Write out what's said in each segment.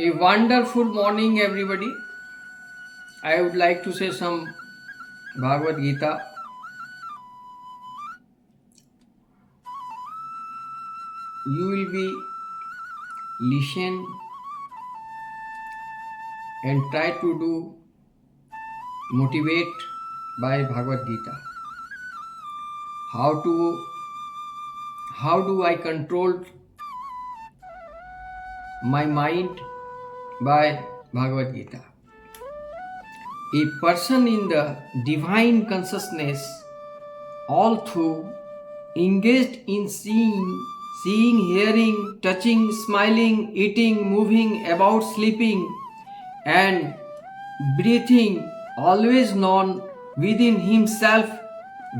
A wonderful morning, everybody. I would like to say some Bhagavad Gita. You will be listen and try to do motivate by Bhagavad Gita. How do I control my mind by Bhagavad Gita? A person in the divine consciousness, all through engaged in seeing, hearing, touching, smiling, eating, moving, about, sleeping, and breathing, always known within himself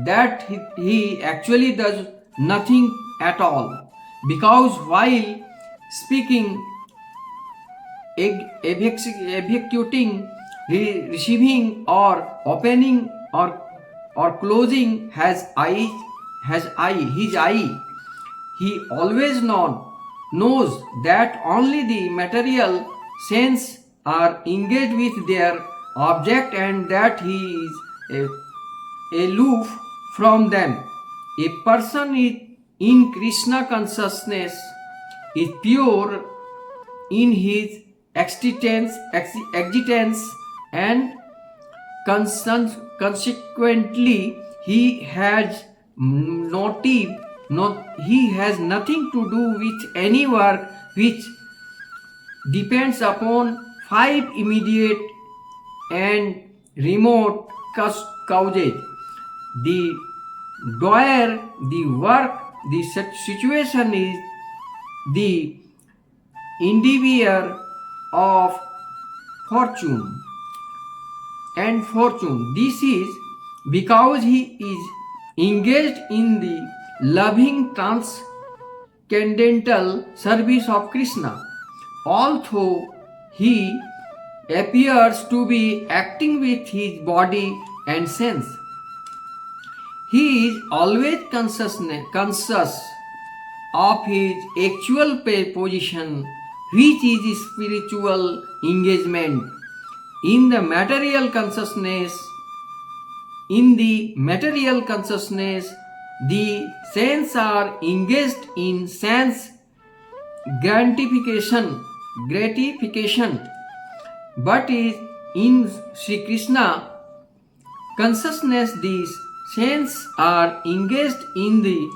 that he actually does nothing at all. Because while speaking, executing, receiving, or opening, or closing his eye, he always knows that only the material sense are engaged with their object and that he is aloof from them. A person in Krishna consciousness is pure in his existence and consequently he has nothing to do with any work which depends upon five immediate and remote causes: the doer, the work, the situation is the individual of fortune. This is because he is engaged in the loving transcendental service of Krishna. Although he appears to be acting with his body and sense, he is always conscious of his actual position, which is spiritual engagement. In the material consciousness, the senses are engaged in sense gratification. But in Shri Krishna consciousness, these senses are engaged in the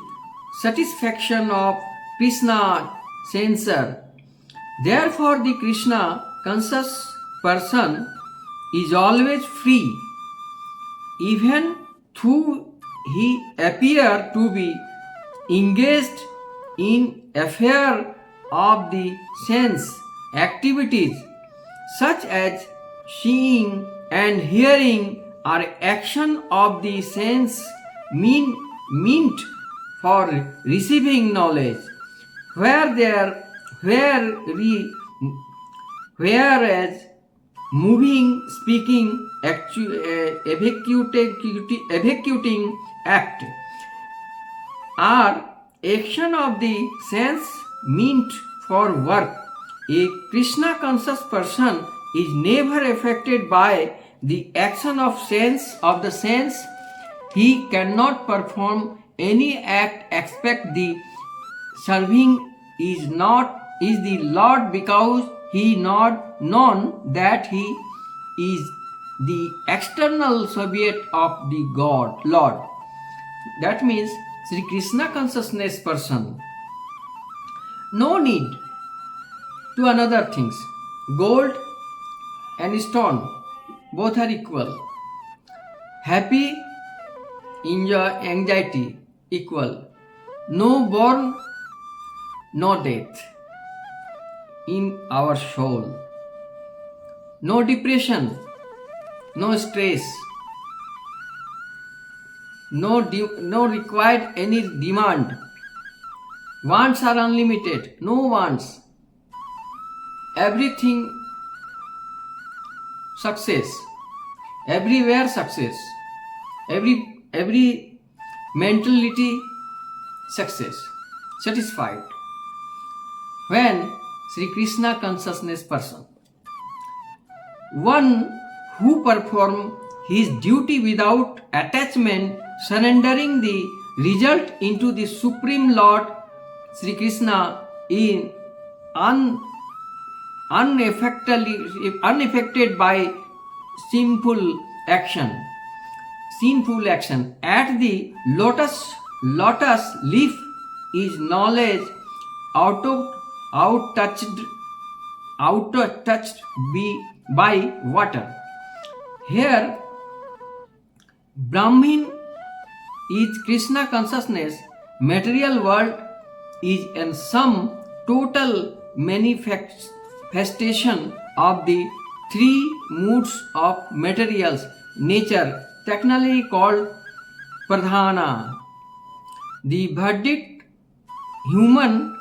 satisfaction of Krishna censor. Therefore, the Krishna conscious person is always free, even though he appear to be engaged in affair of the sense activities such as seeing and hearing are action of the sense meant for receiving knowledge, whereas moving, speaking, executing act are action of the sense meant for work. A Krishna conscious person is never affected by the action of the sense. He cannot perform any act except the serving is the Lord, because he not known that he is the external subject of the Lord. That means Shri Krishna consciousness person no need to another things. Gold and stone both are equal. Happy, anxiety equal. No born, no death in our soul. No depression, no stress, no required any demand. Wants are unlimited, no wants. Everything success, everywhere success, every mentality success, satisfied. When Shri Krishna Consciousness person. One who performs his duty without attachment, surrendering the result into the Supreme Lord Shri Krishna in unaffected by sinful action. At the lotus leaf is knowledge touched by water. Here, Brahmin is Krishna consciousness. Material world is in some total manifestation of the three moods of materials nature, technically called pradhana. The verdict human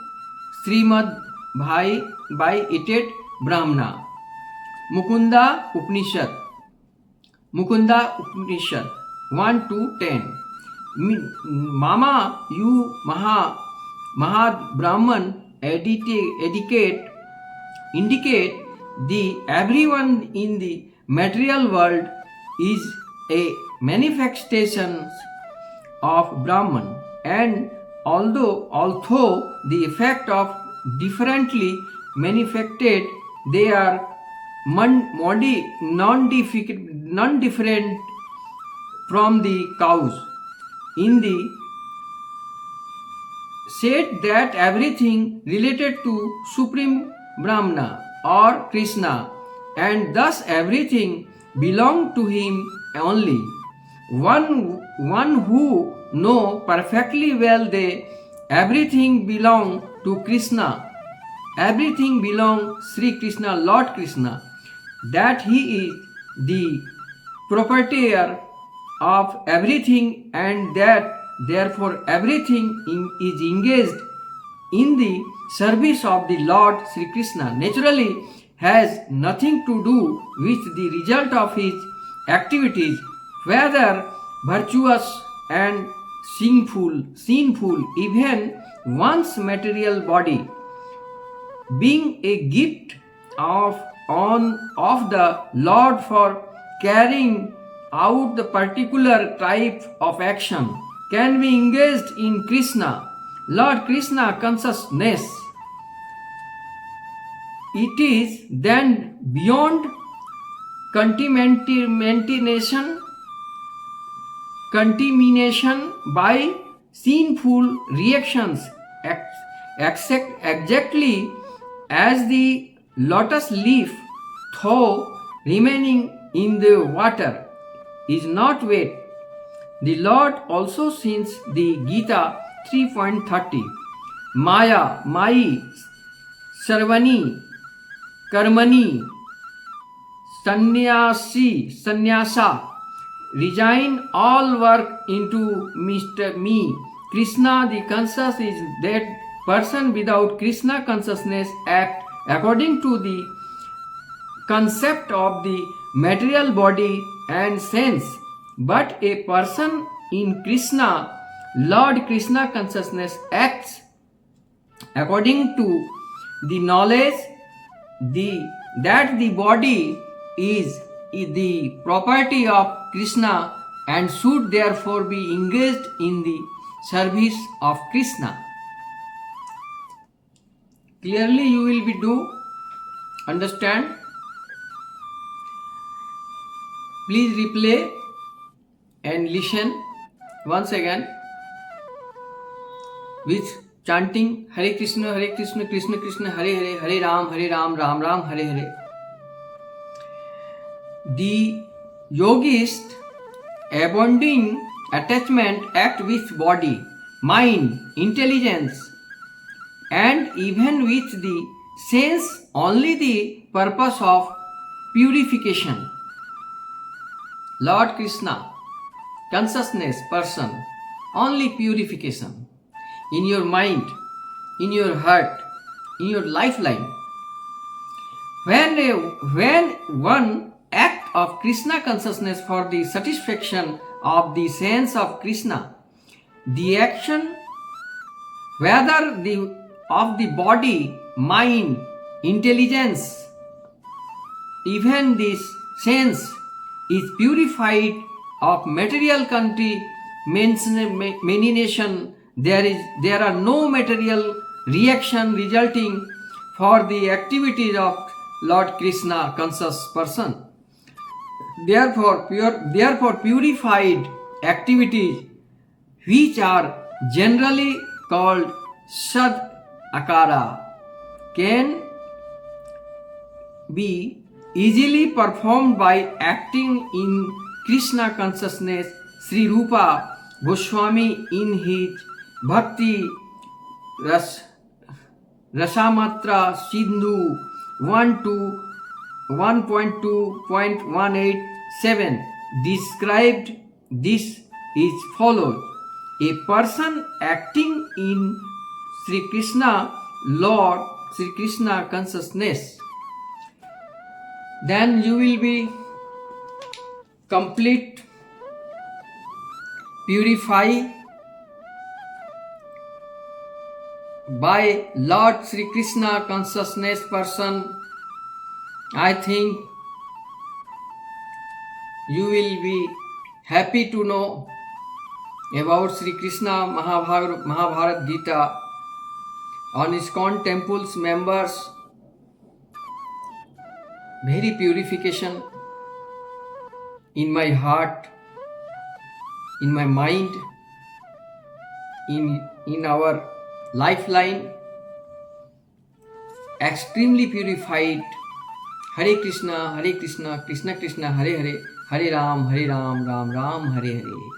Srimad by ited Brahmana. Mukunda Upanishad 1 to 10. Mama, you Mahad Brahman indicate the everyone in the material world is a manifestation of Brahman, and although the effect of differently manifested, they are non-different from the cows. In the said that everything related to Supreme Brahmana or Krishna, and thus everything belonged to him only. One who know perfectly well they everything belong to Krishna, everything belong Sri Krishna, Lord Krishna, that he is the proprietor of everything, and that therefore everything is engaged in the service of the Lord Sri Krishna, naturally has nothing to do with the result of his activities, whether virtuous and sinful, even one's material body being a gift of the Lord for carrying out the particular type of action can be engaged in Krishna, Lord Krishna consciousness. It is then beyond contamination by sinful reactions, exactly as the lotus leaf, though remaining in the water, is not wet. The Lord also sings the Gita 3.30, Maya, Mai, Sarvani, Karmani, Sannyasa, resign all work into Mr. Me. Krishna, the conscious, is that person without Krishna consciousness act according to the concept of the material body and sense. But a person in Krishna, Lord Krishna consciousness acts according to the knowledge that the body is the property of Krishna and should therefore be engaged in the service of Krishna. Clearly you will be understand. Please replay and listen once again with chanting Hare Krishna, Krishna Krishna, Hare Hare, Hare Ram, Ram Ram, Hare Hare. The yogist abandoning attachment act with body, mind, intelligence, and even with the sense only the purpose of purification. Lord Krishna, consciousness person, only purification in your mind, in your heart, in your lifeline. When one act of Krishna consciousness for the satisfaction of the sense of Krishna, the action whether of the body, mind, intelligence, even this sense is purified of material contamination. There are no material reaction resulting for the activities of Lord Krishna conscious person. Therefore, purified activities, which are generally called sad akara, can be easily performed by acting in Krishna consciousness. Sri Rupa Goswami in his Bhakti Rasamatra Sindhu 1.2.187 described this is follows. A person acting in Sri Krishna Lord, Sri Krishna consciousness, then you will be complete, purify by Lord Sri Krishna consciousness person. I think you will be happy to know about Sri Krishna Mahabharata Gita on iskcon temples members. Very purification in my heart, in my mind, in our lifeline, extremely purified. Hare Krishna, Krishna Krishna, Hare Hare, Hare Ram, Ram Ram, Hare Hare.